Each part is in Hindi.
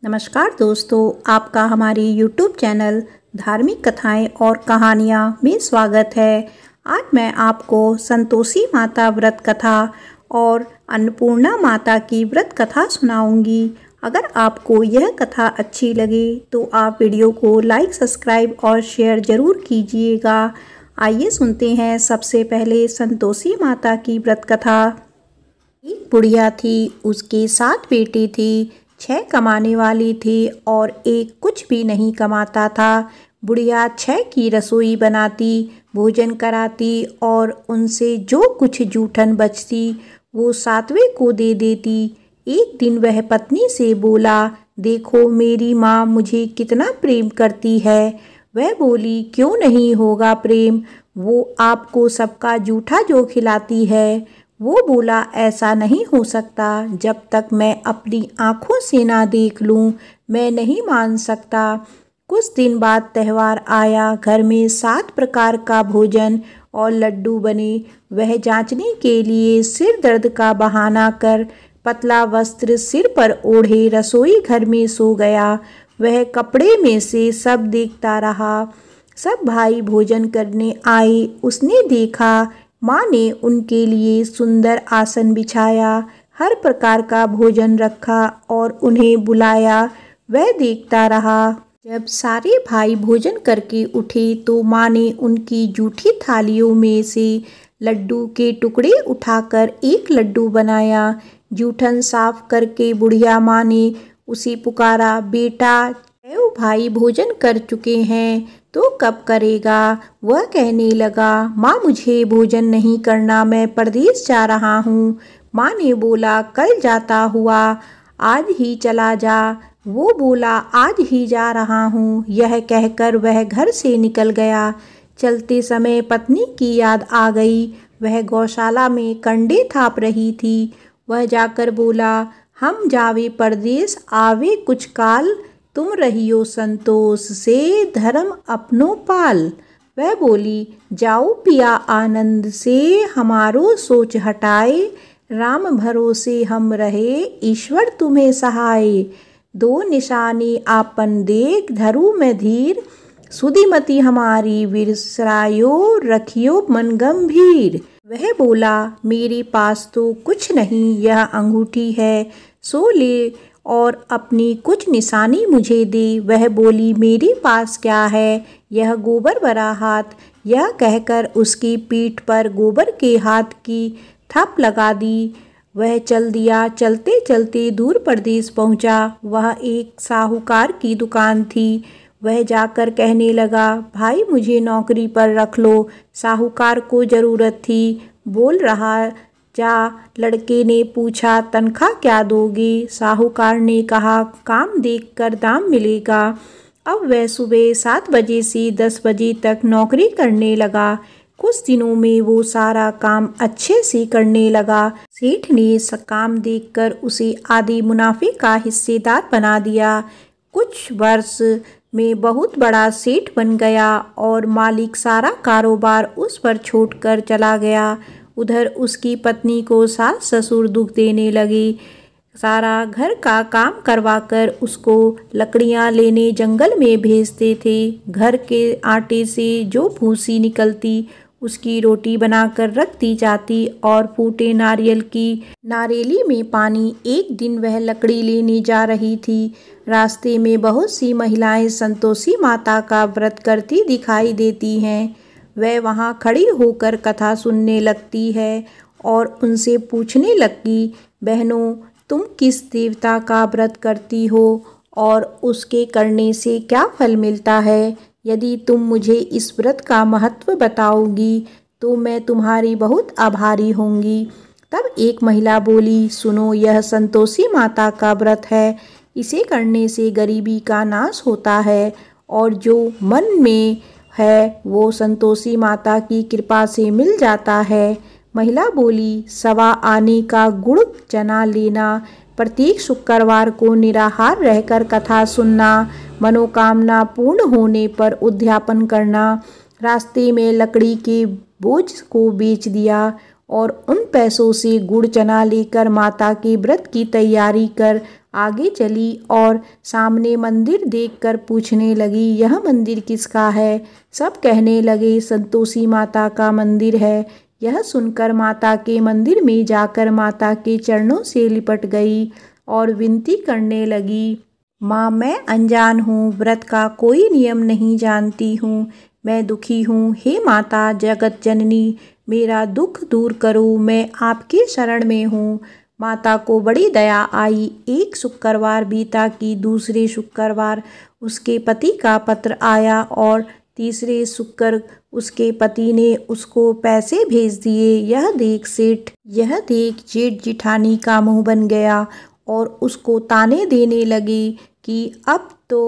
नमस्कार दोस्तों, आपका हमारी YouTube चैनल धार्मिक कथाएं और कहानियां में स्वागत है। आज मैं आपको संतोषी माता व्रत कथा और अन्नपूर्णा माता की व्रत कथा सुनाऊंगी। अगर आपको यह कथा अच्छी लगे तो आप वीडियो को लाइक, सब्सक्राइब और शेयर ज़रूर कीजिएगा। आइए सुनते हैं सबसे पहले संतोषी माता की व्रत कथा। एक बुढ़िया थी, उसके 7 बेटे थे। 6 कमाने वाली थी और एक कुछ भी नहीं कमाता था। बुढ़िया 6 की रसोई बनाती, भोजन कराती और उनसे जो कुछ जूठन बचती वो 7वें को दे देती। एक दिन वह पत्नी से बोला, देखो मेरी माँ मुझे कितना प्रेम करती है। वह बोली, क्यों नहीं होगा प्रेम, वो आपको सबका जूठा जो खिलाती है। वो बोला, ऐसा नहीं हो सकता, जब तक मैं अपनी आँखों से ना देख लूँ मैं नहीं मान सकता। कुछ दिन बाद त्यौहार आया। घर में 7 प्रकार का भोजन और लड्डू बने। वह जांचने के लिए सिर दर्द का बहाना कर पतला वस्त्र सिर पर ओढ़े रसोई घर में सो गया। वह कपड़े में से सब देखता रहा। सब भाई भोजन करने आए। उसने देखा माँ ने उनके लिए सुंदर आसन बिछाया, हर प्रकार का भोजन रखा और उन्हें बुलाया। वह देखता रहा। जब सारे भाई भोजन करके उठे तो माँ ने उनकी जूठी थालियों में से लड्डू के टुकड़े उठाकर एक लड्डू बनाया। जूठन साफ करके बुढ़िया माँ ने उसे पुकारा, बेटा 6 भाई भोजन कर चुके हैं तो कब करेगा। वह कहने लगा, माँ मुझे भोजन नहीं करना, मैं परदेश जा रहा हूँ। माँ ने बोला, कल जाता हुआ आज ही चला जा। वो बोला, आज ही जा रहा हूँ। यह कहकर वह घर से निकल गया। चलते समय पत्नी की याद आ गई। वह गौशाला में कंडे थाप रही थी। वह जाकर बोला, हम जावे परदेश आवे कुछ काल, तुम रहियो संतोष से धर्म अपनो पाल। वह बोली, जाओ पिया आनंद से हमारो सोच हटाए, राम भरोसे हम रहे ईश्वर तुम्हें सहाय। 2 निशानी आपन देख धरु में धीर, सुधिमती हमारी विसरायो रखियो मन गंभीर। वह बोला, मेरे पास तो कुछ नहीं, यह अंगूठी है, सो ले और अपनी कुछ निशानी मुझे दे। वह बोली, मेरे पास क्या है, यह गोबर भरा हाथ। यह कहकर उसकी पीठ पर गोबर के हाथ की थप लगा दी। वह चल दिया। चलते चलते दूर प्रदेश पहुंचा। वह एक साहूकार की दुकान थी। वह जाकर कहने लगा, भाई मुझे नौकरी पर रख लो। साहूकार को ज़रूरत थी। बोल रहा, जा। लड़के ने पूछा, तनख्वाह क्या दोगे। साहूकार ने कहा, काम देखकर दाम मिलेगा। अब वह सुबह 7 बजे से 10 बजे तक नौकरी करने लगा। कुछ दिनों में वो सारा काम अच्छे से करने लगा। सेठ ने काम देखकर उसे आधे मुनाफे का हिस्सेदार बना दिया। कुछ वर्ष में बहुत बड़ा सेठ बन गया और मालिक सारा कारोबार उस पर छोड़कर चला गया। उधर उसकी पत्नी को सास ससुर दुख देने लगे। सारा घर का काम करवाकर उसको लकड़ियां लेने जंगल में भेजते थे। घर के आटे से जो भूसी निकलती उसकी रोटी बनाकर रख दी जाती और फूटे नारियल की नारेली में पानी। एक दिन वह लकड़ी लेने जा रही थी। रास्ते में बहुत सी महिलाएं संतोषी माता का व्रत करती दिखाई देती हैं। वह वहाँ खड़ी होकर कथा सुनने लगती है और उनसे पूछने लगती, बहनों तुम किस देवता का व्रत करती हो और उसके करने से क्या फल मिलता है। यदि तुम मुझे इस व्रत का महत्व बताओगी तो मैं तुम्हारी बहुत आभारी होंगी। तब एक महिला बोली, सुनो, यह संतोषी माता का व्रत है। इसे करने से गरीबी का नाश होता है और जो मन में है वो संतोषी माता की कृपा से मिल जाता है। महिला बोली, 1.25 आने का गुड़ चना लेना, प्रत्येक शुक्रवार को निराहार रहकर कथा सुनना, मनोकामना पूर्ण होने पर उद्यापन करना। रास्ते में लकड़ी के बोझ को बेच दिया और उन पैसों से गुड़ चना लेकर माता के व्रत की तैयारी कर आगे चली और सामने मंदिर देखकर पूछने लगी, यह मंदिर किसका है? सब कहने लगे, संतोषी माता का मंदिर है। यह सुनकर माता के मंदिर में जाकर माता के चरणों से लिपट गई और विनती करने लगी, माँ मैं अनजान हूँ, व्रत का कोई नियम नहीं जानती हूँ, मैं दुखी हूँ। हे माता जगत जननी, मेरा दुख दूर करो, मैं आपके शरण में हूँ। माता को बड़ी दया आई। एक शुक्रवार बीता कि दूसरे शुक्रवार उसके पति का पत्र आया और तीसरे शुक्र उसके पति ने उसको पैसे भेज दिए। यह देख जेठ जिठानी का मुंह बन गया और उसको ताने देने लगी कि अब तो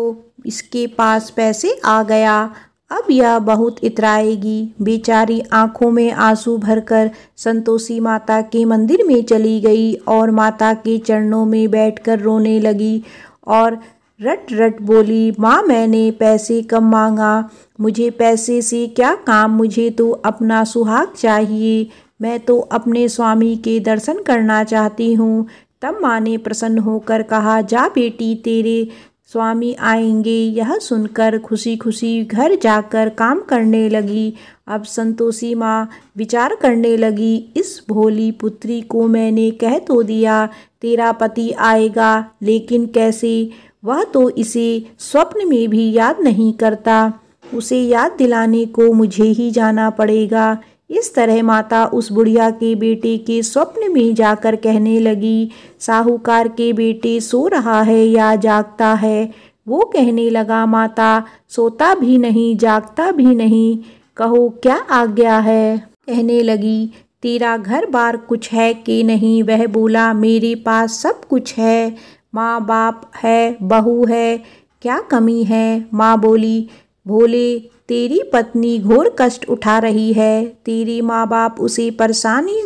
इसके पास पैसे आ गया, अब यह बहुत इतराएगी। बेचारी आंखों में आंसू भरकर संतोषी माता के मंदिर में चली गई और माता के चरणों में बैठकर रोने लगी और रट रट बोली, माँ मैंने पैसे कम मांगा, मुझे पैसे से क्या काम, मुझे तो अपना सुहाग चाहिए, मैं तो अपने स्वामी के दर्शन करना चाहती हूँ। तब माँ ने प्रसन्न होकर कहा, जा बेटी तेरे स्वामी आएंगे। यह सुनकर खुशी खुशी घर जाकर काम करने लगी। अब संतोषी माँ विचार करने लगी, इस भोली पुत्री को मैंने कह तो दिया तेरा पति आएगा, लेकिन कैसे? वह तो इसे स्वप्न में भी याद नहीं करता, उसे याद दिलाने को मुझे ही जाना पड़ेगा। इस तरह माता उस बुढ़िया के बेटे के स्वप्न में जाकर कहने लगी, साहूकार के बेटे सो रहा है या जागता है? वो कहने लगा, माता सोता भी नहीं जागता भी नहीं, कहो क्या आज्ञा है? कहने लगी, तेरा घर बार कुछ है कि नहीं? वह बोला, मेरे पास सब कुछ है, माँ बाप है, बहू है, क्या कमी है? माँ बोली, भोले तेरी पत्नी घोर कष्ट उठा रही है, तेरे माँ बाप उसे परेशानी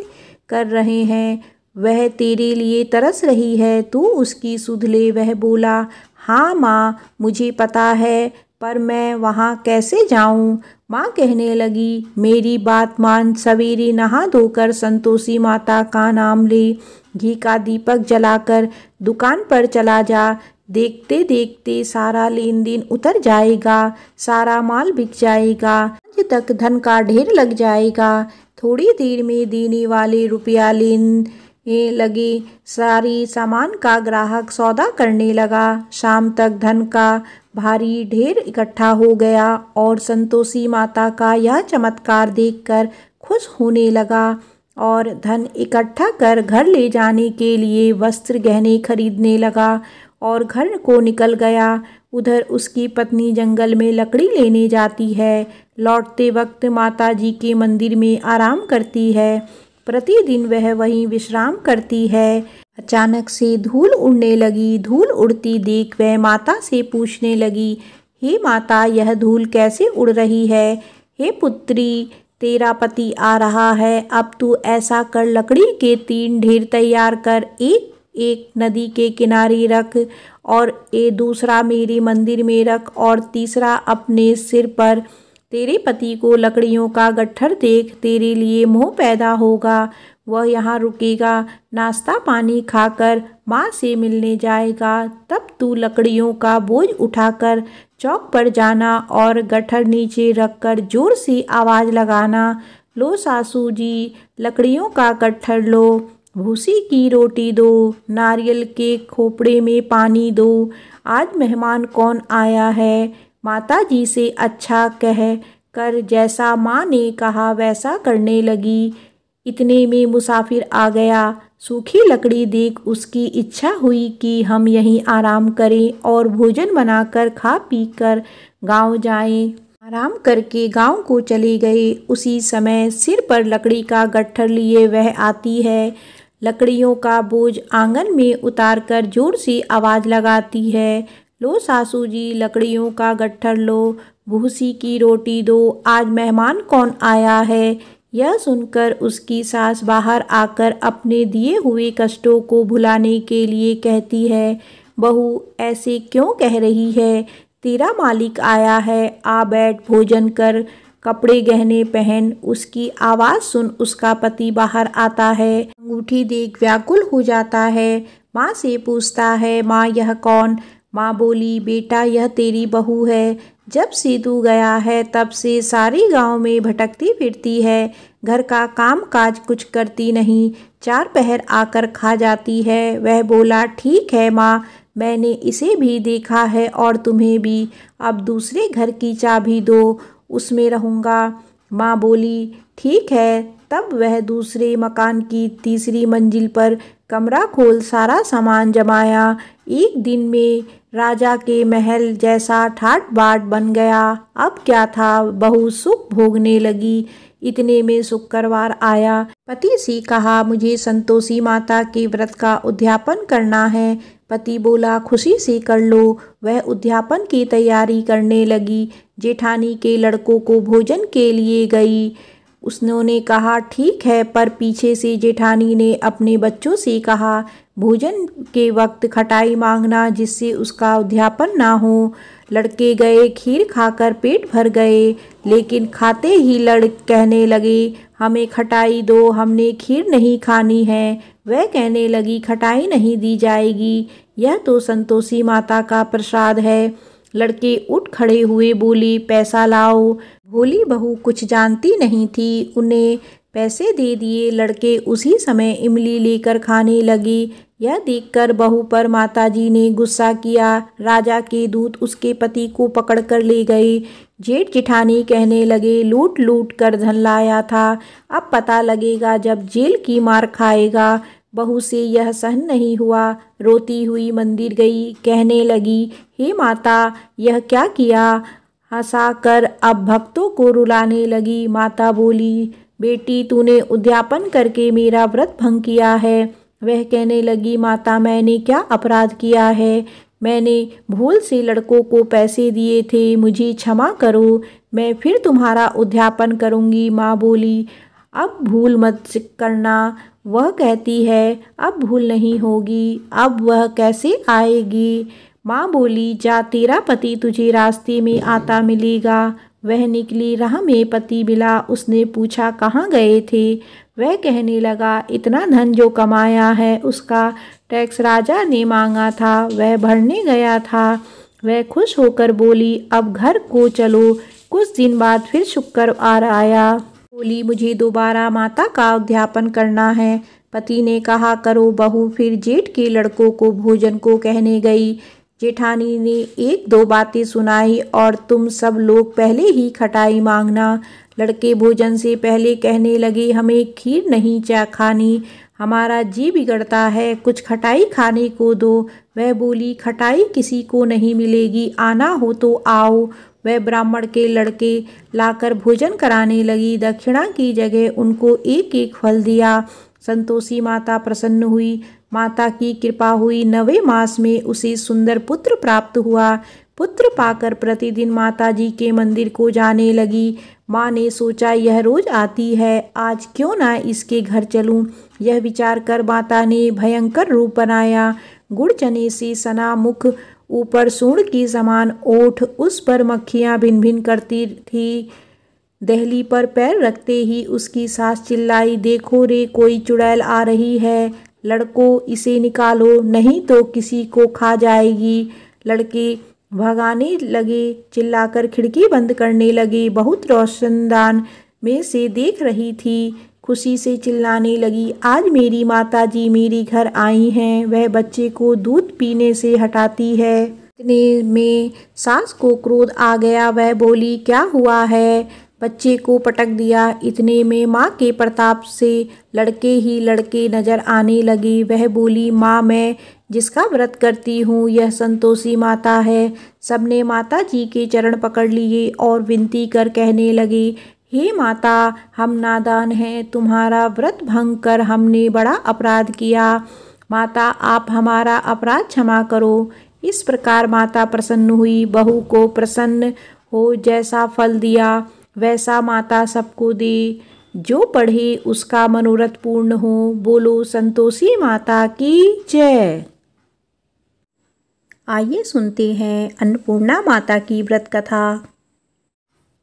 कर रहे हैं, वह तेरे लिए तरस रही है, तू उसकी सुध ले। वह बोला, हाँ माँ मुझे पता है, पर मैं वहाँ कैसे जाऊँ? माँ कहने लगी, मेरी बात मान, सवेरे नहा धोकर संतोषी माता का नाम ले, घी का दीपक जलाकर दुकान पर चला जा, देखते देखते सारा लेन देन उतर जाएगा, सारा माल बिक जाएगा, आज तक धन का ढेर लग जाएगा। थोड़ी देर में देने वाले रुपया लेने लगे, सारी सामान का ग्राहक सौदा करने लगा। शाम तक धन का भारी ढेर इकट्ठा हो गया और संतोषी माता का यह चमत्कार देखकर खुश होने लगा और धन इकट्ठा कर घर ले जाने के लिए वस्त्र गहने खरीदने लगा और घर को निकल गया। उधर उसकी पत्नी जंगल में लकड़ी लेने जाती है, लौटते वक्त माता जी के मंदिर में आराम करती है। प्रतिदिन वह वहीं विश्राम करती है। अचानक से धूल उड़ने लगी। धूल उड़ती देख वह माता से पूछने लगी, हे माता यह धूल कैसे उड़ रही है? हे पुत्री तेरा पति आ रहा है, अब तू ऐसा कर, लकड़ी के 3 ढेर तैयार कर, एक नदी के किनारे रख और दूसरा मेरे मंदिर में रख और तीसरा अपने सिर पर। तेरे पति को लकड़ियों का गट्ठर देख तेरे लिए मोह पैदा होगा, वह यहाँ रुकेगा, नाश्ता पानी खाकर माँ से मिलने जाएगा, तब तू लकड़ियों का बोझ उठाकर चौक पर जाना और गट्ठर नीचे रखकर जोर से आवाज़ लगाना, लो सासू जी लकड़ियों का गट्ठर लो, भूसी की रोटी दो, नारियल के खोपड़े में पानी दो, आज मेहमान कौन आया है? माता जी से अच्छा कह कर जैसा माँ ने कहा वैसा करने लगी। इतने में मुसाफिर आ गया। सूखी लकड़ी देख उसकी इच्छा हुई कि हम यहीं आराम करें और भोजन बनाकर खा पी कर गाँव जाएं। आराम करके गांव को चले गए। उसी समय सिर पर लकड़ी का गट्ठर लिए वह आती है, लकड़ियों का बोझ आंगन में उतारकर जोर से आवाज़ लगाती है, लो सासू जी लकड़ियों का गट्ठर लो, भूसी की रोटी दो, आज मेहमान कौन आया है? यह सुनकर उसकी सास बाहर आकर अपने दिए हुए कष्टों को भुलाने के लिए कहती है, बहू ऐसे क्यों कह रही है? तेरा मालिक आया है, आ बैठ भोजन कर, कपड़े गहने पहन। उसकी आवाज़ सुन उसका पति बाहर आता है, अंगूठी देख व्याकुल हो जाता है। माँ से पूछता है, माँ यह कौन? माँ बोली, बेटा यह तेरी बहू है। जब से तू गया है तब से सारी गांव में भटकती फिरती है, घर का काम काज कुछ करती नहीं, 4 पहर आकर खा जाती है। वह बोला, ठीक है माँ, मैंने इसे भी देखा है और तुम्हें भी। अब दूसरे घर की चाबी दो, उसमें रहूँगा। माँ बोली, ठीक है। तब वह दूसरे मकान की तीसरी मंजिल पर कमरा खोल सारा सामान जमाया। एक दिन में राजा के महल जैसा ठाट बाट बन गया। अब क्या था, बहू सुख भोगने लगी। इतने में शुक्रवार आया। पति से कहा, मुझे संतोषी माता के व्रत का उद्यापन करना है। पति बोला, खुशी से कर लो। वह उद्यापन की तैयारी करने लगी। जेठानी के लड़कों को भोजन के लिए गई। उसने कहा, ठीक है, पर पीछे से जेठानी ने अपने बच्चों से कहा, भोजन के वक्त खटाई मांगना, जिससे उसका उद्यापन ना हो। लड़के गए, खीर खाकर पेट भर गए, लेकिन खाते ही कहने लगे, हमें खटाई दो, हमने खीर नहीं खानी है। वह कहने लगी, खटाई नहीं दी जाएगी, यह तो संतोषी माता का प्रसाद है। लड़के उठ खड़े हुए, बोली, पैसा लाओ। भोली बहू कुछ जानती नहीं थी, उन्हें पैसे दे दिए। लड़के उसी समय इमली लेकर खाने लगे। यह देखकर बहू पर माताजी ने गुस्सा किया। राजा के दूत उसके पति को पकड़ कर ले गए। जेठ जेठानी कहने लगे, लूट लूट कर धन लाया था, अब पता लगेगा जब जेल की मार खाएगा। बहू से यह सहन नहीं हुआ, रोती हुई मंदिर गई, कहने लगी, हे माता, यह क्या किया? हंसाकर अब भक्तों को रुलाने लगी। माता बोली, बेटी, तूने उद्यापन करके मेरा व्रत भंग किया है। वह कहने लगी, माता, मैंने क्या अपराध किया है? मैंने भूल से लड़कों को पैसे दिए थे, मुझे क्षमा करो, मैं फिर तुम्हारा उद्यापन करूँगी। माँ बोली, अब भूल मत करना। वह कहती है, अब भूल नहीं होगी, अब वह कैसे आएगी? माँ बोली, जा, तेरा पति तुझे रास्ते में आता मिलेगा। वह निकली, राह में पति मिला। उसने पूछा, कहाँ गए थे? वह कहने लगा, इतना धन जो कमाया है उसका टैक्स राजा ने मांगा था, वह भरने गया था। वह खुश होकर बोली, अब घर को चलो। कुछ दिन बाद फिर शुक्रवार आया। बोली, मुझे दोबारा माता का उद्यापन करना है। पति ने कहा, करो बहू। फिर जेठ के लड़कों को भोजन को कहने गई। जेठानी ने 1-2 बातें सुनाई, और तुम सब लोग पहले ही खटाई मांगना। लड़के भोजन से पहले कहने लगे, हमें खीर नहीं खानी, हमारा जी बिगड़ता है, कुछ खटाई खाने को दो। वह बोली, खटाई किसी को नहीं मिलेगी, आना हो तो आओ। वह ब्राह्मण के लड़के लाकर भोजन कराने लगी। दक्षिणा की जगह उनको 1-1 फल दिया। संतोषी माता प्रसन्न हुई। माता की कृपा हुई। 9वें मास में उसे सुंदर पुत्र प्राप्त हुआ। पुत्र पाकर प्रतिदिन माता जी के मंदिर को जाने लगी। माँ ने सोचा, यह रोज आती है, आज क्यों ना इसके घर चलूं। यह विचार कर माता ने भयंकर रूप बनाया। गुड़ चने से सना मुख, ऊपर सूंड की समान ओठ, उस पर मक्खियाँ भिन भिन करती थी। दहली पर पैर रखते ही उसकी सास चिल्लाई, देखो रे, कोई चुड़ैल आ रही है, लड़कों इसे निकालो, नहीं तो किसी को खा जाएगी। लड़के भगाने लगे, चिल्लाकर खिड़की बंद करने लगे। बहुत रोशनदान में से देख रही थी, खुशी से चिल्लाने लगी, आज मेरी माता जी मेरे घर आई हैं। वह बच्चे को दूध पीने से हटाती है। इतने में सास को क्रोध आ गया। वह बोली, क्या हुआ है? बच्चे को पटक दिया। इतने में माँ के प्रताप से लड़के ही लड़के नजर आने लगे। वह बोली, माँ, मैं जिसका व्रत करती हूँ यह संतोषी माता है। सबने माता जी के चरण पकड़ लिए और विनती कर कहने लगे, हे माता, हम नादान हैं, तुम्हारा व्रत भंग कर हमने बड़ा अपराध किया। माता, आप हमारा अपराध क्षमा करो। इस प्रकार माता प्रसन्न हुई। बहू को प्रसन्न हो जैसा फल दिया वैसा माता सबको दे। जो पढ़े उसका मनोरथ पूर्ण हो। बोलो संतोषी माता की जय। आइए सुनते हैं अन्नपूर्णा माता की व्रत कथा।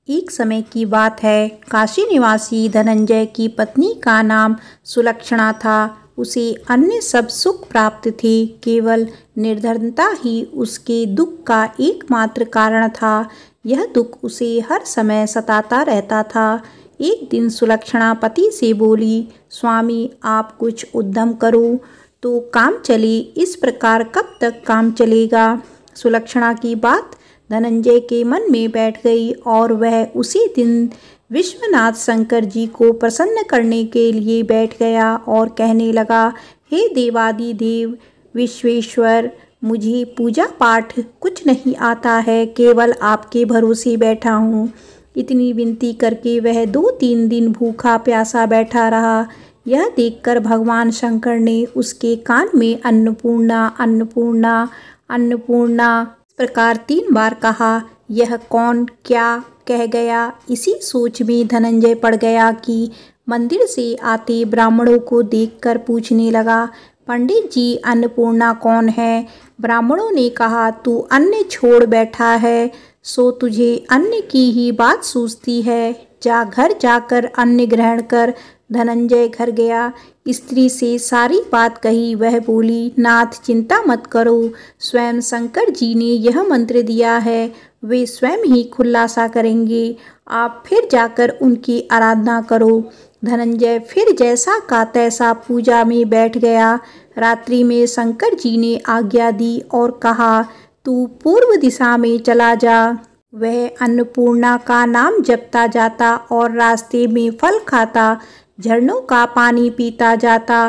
एक समय की बात है, काशी निवासी धनंजय की पत्नी का नाम सुलक्षणा था। उसे अन्य सब सुख प्राप्त थे, केवल निर्धनता ही उसके दुख का एकमात्र कारण था। यह दुख उसे हर समय सताता रहता था। एक दिन सुलक्षणा पति से बोली, स्वामी आप कुछ उद्यम करो तो काम चले, इस प्रकार कब तक काम चलेगा। सुलक्षणा की बात धनंजय के मन में बैठ गई और वह उसी दिन विश्वनाथ शंकर जी को प्रसन्न करने के लिए बैठ गया और कहने लगा, हे देवादिदेव विश्वेश्वर, मुझे पूजा पाठ कुछ नहीं आता है, केवल आपके भरोसे बैठा हूँ। इतनी विनती करके वह 2-3 दिन भूखा प्यासा बैठा रहा। यह देखकर भगवान शंकर ने उसके कान में अन्नपूर्णा अन्नपूर्णा अन्नपूर्णा इस प्रकार 3 बार कहा। यह कौन क्या कह गया, इसी सोच में धनंजय पड़ गया कि मंदिर से आते ब्राह्मणों को देखकर पूछने लगा, पंडित जी अन्नपूर्णा कौन है। ब्राह्मणों ने कहा, तू अन्न छोड़ बैठा है, सो तुझे अन्न की ही बात सूझती है, जा घर जाकर अन्न ग्रहण कर। धनंजय घर गया, स्त्री से सारी बात कही। वह बोली, नाथ चिंता मत करो, स्वयं शंकर जी ने यह मंत्र दिया है, वे स्वयं ही खुलासा करेंगे, आप फिर जाकर उनकी आराधना करो। धनंजय फिर जैसा का तैसा पूजा में बैठ गया। रात्रि में शंकर जी ने आज्ञा दी और कहा, तू पूर्व दिशा में चला जा। वह अन्नपूर्णा का नाम जपता जाता और रास्ते में फल खाता, झरनों का पानी पीता जाता।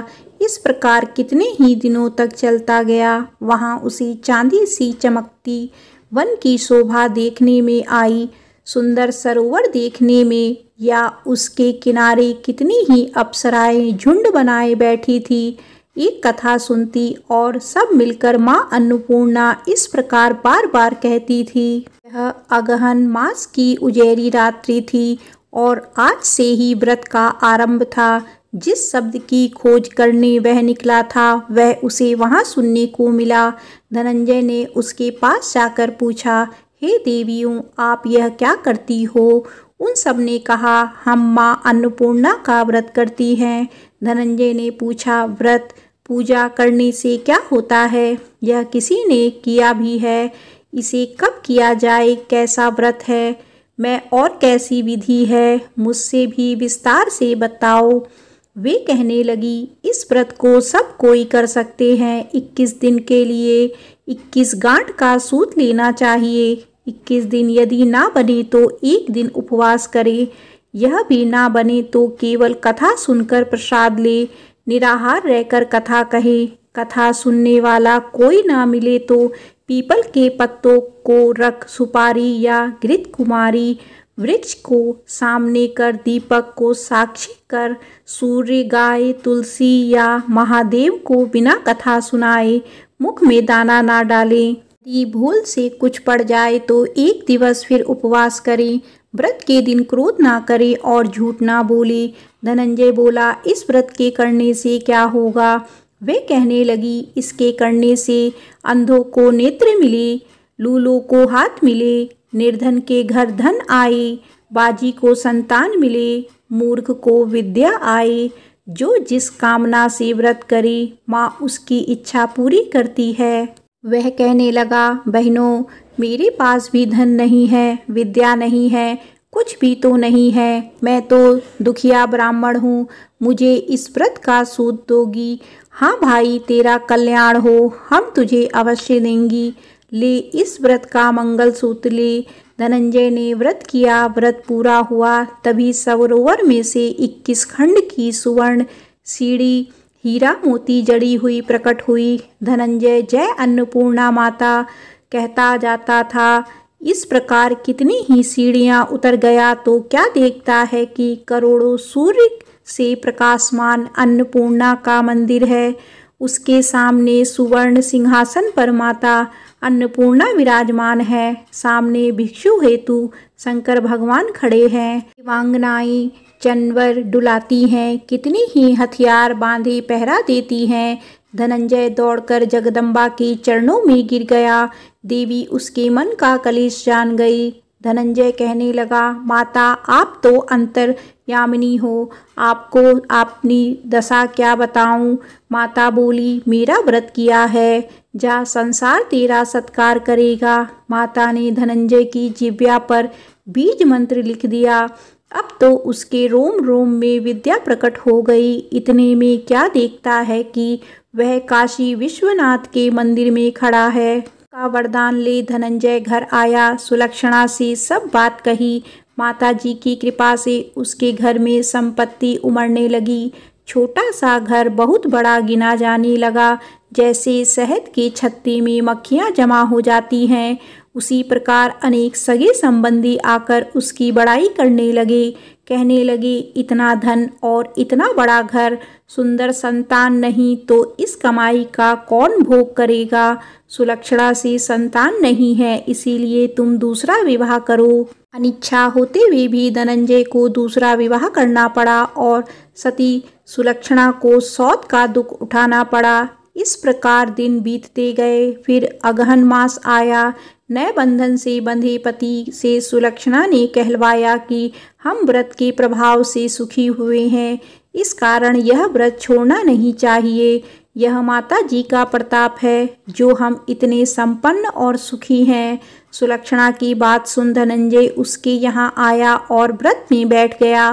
इस प्रकार कितने ही दिनों तक चलता गया। वहाँ उसी चांदी सी चमकती वन की शोभा देखने में आई, सुंदर सरोवर देखने में, या उसके किनारे कितनी ही अप्सराएं झुंड बनाए बैठी थी। एक कथा सुनती और सब मिलकर माँ अन्नपूर्णा इस प्रकार बार बार कहती थी। यह अगहन मास की उजेरी रात्रि थी और आज से ही व्रत का आरंभ था। जिस शब्द की खोज करने वह निकला था, वह उसे वहाँ सुनने को मिला। धनंजय ने उसके पास जाकर पूछा, हे देवियों, आप यह क्या करती हो। उन सब ने कहा, हम माँ अन्नपूर्णा का व्रत करती हैं। धनंजय ने पूछा, व्रत पूजा करने से क्या होता है, यह किसी ने किया भी है, इसे कब किया जाए, कैसा व्रत है, मैं और कैसी विधि है, मुझसे भी विस्तार से बताओ। वे कहने लगी, इस व्रत को सब कोई कर सकते हैं। 21 दिन के लिए 21 गांठ का सूत लेना चाहिए। 21 दिन यदि ना बने तो एक दिन उपवास करे, यह भी ना बने तो केवल कथा सुनकर प्रसाद ले, निराहार रहकर कथा कहे। कथा सुनने वाला कोई ना मिले तो पीपल के पत्तों को रख, सुपारी या घृत कुमारी वृक्ष को सामने कर, दीपक को साक्षी कर, सूर्य, गाय, तुलसी या महादेव को बिना कथा सुनाए मुख में दाना ना डालें। यदि भूल से कुछ पड़ जाए तो 1 दिवस फिर उपवास करें। व्रत के दिन क्रोध ना करे और झूठ ना बोले। धनंजय बोला, इस व्रत के करने से क्या होगा। वे कहने लगी, इसके करने से अंधों को नेत्र मिले, लूलों को हाथ मिले, निर्धन के घर धन आए, बाजी को संतान मिले, मूर्ख को विद्या आए। जो जिस कामना से व्रत करे, माँ उसकी इच्छा पूरी करती है। वह कहने लगा, बहनों, मेरे पास भी धन नहीं है, विद्या नहीं है, कुछ भी तो नहीं है, मैं तो दुखिया ब्राह्मण हूँ, मुझे इस व्रत का सूत दोगी। हाँ भाई, तेरा कल्याण हो, हम तुझे अवश्य देंगी, ले इस व्रत का मंगल सूत्र ले। धनंजय ने व्रत किया, व्रत पूरा हुआ, तभी सरोवर में से 21 खंड की सुवर्ण सीढ़ी हीरा मोती जड़ी हुई प्रकट हुई। धनंजय जय अन्नपूर्णा माता कहता जाता था। इस प्रकार कितनी ही सीढ़ियां उतर गया तो क्या देखता है कि करोड़ों सूर्य से प्रकाशमान अन्नपूर्णा का मंदिर है। उसके सामने सुवर्ण सिंहासन पर माता अन्नपूर्णा विराजमान है। सामने भिक्षु हेतु शंकर भगवान खड़े हैं। दिव्यांगनाएं चंवर डुलाती हैं, कितनी ही हथियार बांधे पहरा देती हैं। धनंजय दौड़कर जगदम्बा के चरणों में गिर गया। देवी उसके मन का कलेश जान गई। धनंजय कहने लगा, माता, आप तो अंतर यामिनी हो, आपको अपनी दशा क्या बताऊं। माता बोली, मेरा व्रत किया है, जा संसार तेरा सत्कार करेगा। माता ने धनंजय की जिह्वा पर बीज मंत्र लिख दिया। अब तो उसके रोम रोम में विद्या प्रकट हो गई। इतने में क्या देखता है कि वह काशी विश्वनाथ के मंदिर में खड़ा है। का वरदान ले धनंजय घर आया, सुलक्षणा से सब बात कही। माताजी की कृपा से उसके घर में संपत्ति उमड़ने लगी। छोटा सा घर बहुत बड़ा गिना जाने लगा। जैसे शहद के छत्ते में मक्खियाँ जमा हो जाती हैं, उसी प्रकार अनेक सगे संबंधी आकर उसकी बड़ाई करने लगे। कहने लगे, इतना धन और इतना बड़ा घर, सुंदर संतान नहीं तो इस कमाई का कौन भोग करेगा। सुलक्षणा से संतान नहीं है, इसीलिए तुम दूसरा विवाह करो। अनिच्छा होते हुए भी धनंजय को दूसरा विवाह करना पड़ा और सती सुलक्षणा को सौत का दुख उठाना पड़ा। इस प्रकार दिन बीतते गए। फिर अगहन मास आया। नए बंधन से बंधे पति से सुलक्षणा ने कहलवाया कि हम व्रत के प्रभाव से सुखी हुए हैं, इस कारण यह व्रत छोड़ना नहीं चाहिए। यह माता जी का प्रताप है जो हम इतने संपन्न और सुखी हैं। सुलक्षणा की बात सुन धनंजय उसके यहाँ आया और व्रत में बैठ गया।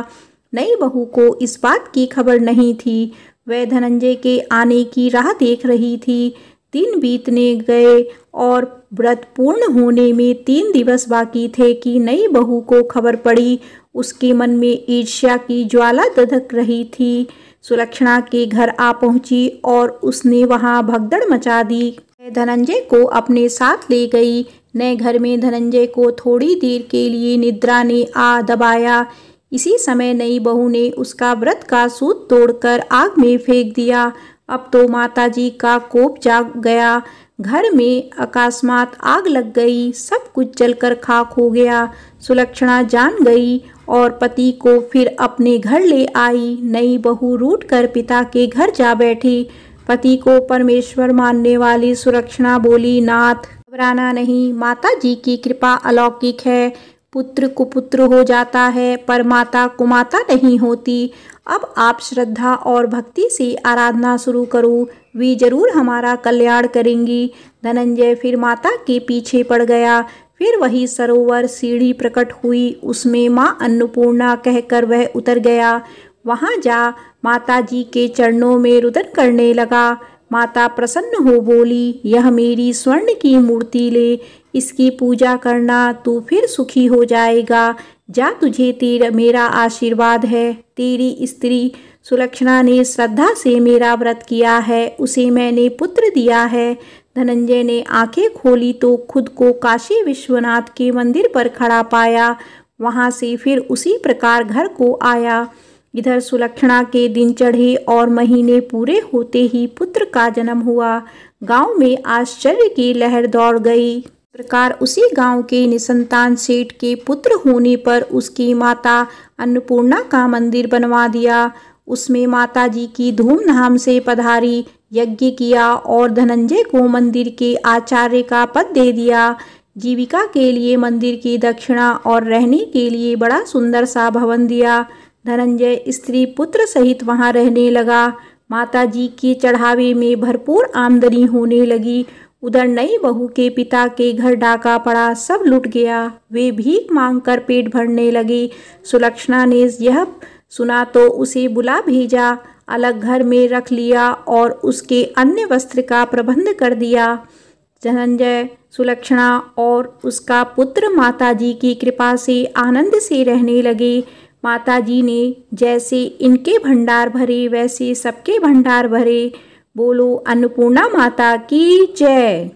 नई बहू को इस बात की खबर नहीं थी। वह धनंजय के आने की राह देख रही थी। दिन बीतने गए और व्रत पूर्ण होने में 3 दिवस बाकी थे कि नई बहू को खबर पड़ी। उसके मन में ईर्ष्या की ज्वाला दधक रही थी। सुलक्षणा के घर आ पहुंची और उसने वहां भगदड़ मचा दी। धनंजय को अपने साथ ले गई। नए घर में धनंजय को थोड़ी देर के लिए निद्रा ने आ दबाया। इसी समय नई बहू ने उसका व्रत का सूत तोड़कर आग में फेंक दिया। अब तो माताजी का कोप जाग गया। घर में अकस्मात आग लग गई। सब कुछ जलकर खाक हो गया। सुलक्षणा जान गई और पति को फिर अपने घर ले आई। नई बहू रूठकर पिता के घर जा बैठी। पति को परमेश्वर मानने वाली सुलक्षणा बोली, नाथ घबराना नहीं, माता जी की कृपा अलौकिक है। पुत्र कुपुत्र हो जाता है पर माता कुमाता नहीं होती। अब आप श्रद्धा और भक्ति से आराधना शुरू करो, वे जरूर हमारा कल्याण करेंगी। धनंजय फिर माता के पीछे पड़ गया। फिर वही सरोवर सीढ़ी प्रकट हुई, उसमें माँ अन्नपूर्णा कहकर वह उतर गया। वहां जा माता जी के चरणों में रुदन करने लगा। माता प्रसन्न हो बोली, यह मेरी स्वर्ण की मूर्ति ले, इसकी पूजा करना, तू फिर सुखी हो जाएगा। जा, तुझे मेरा आशीर्वाद है। तेरी स्त्री सुलक्षणा ने श्रद्धा से मेरा व्रत किया है, उसे मैंने पुत्र दिया है। धनंजय ने आंखें खोली तो खुद को काशी विश्वनाथ के मंदिर पर खड़ा पाया। वहां से फिर उसी प्रकार घर को आया। इधर सुलक्षणा के दिन चढ़े और महीने पूरे होते ही पुत्र का जन्म हुआ। गांव में आश्चर्य की लहर दौड़ गई। प्रकार उसी गांव के निसंतान सेठ के पुत्र होने पर उसकी माता अन्नपूर्णा का मंदिर बनवा दिया। उसमें माता जी की धूमधाम से पधारी, यज्ञ किया और धनंजय को मंदिर के आचार्य का पद दे दिया। जीविका के लिए मंदिर की दक्षिणा और रहने के लिए बड़ा सुंदर सा भवन दिया। धनंजय स्त्री पुत्र सहित वहां रहने लगा। माता जी के चढ़ावे में भरपूर आमदनी होने लगी। उधर नई बहू के पिता के घर डाका पड़ा, सब लुट गया। वे भीख मांगकर पेट भरने लगे। सुलक्षणा ने यह सुना तो उसे बुला भेजा, अलग घर में रख लिया और उसके अन्य वस्त्र का प्रबंध कर दिया। धनंजय, सुलक्षणा और उसका पुत्र माताजी की कृपा से आनंद से रहने लगे। माताजी ने जैसे इनके भंडार भरे वैसे सबके भंडार भरे। बोलो अन्नपूर्णा माता की जय।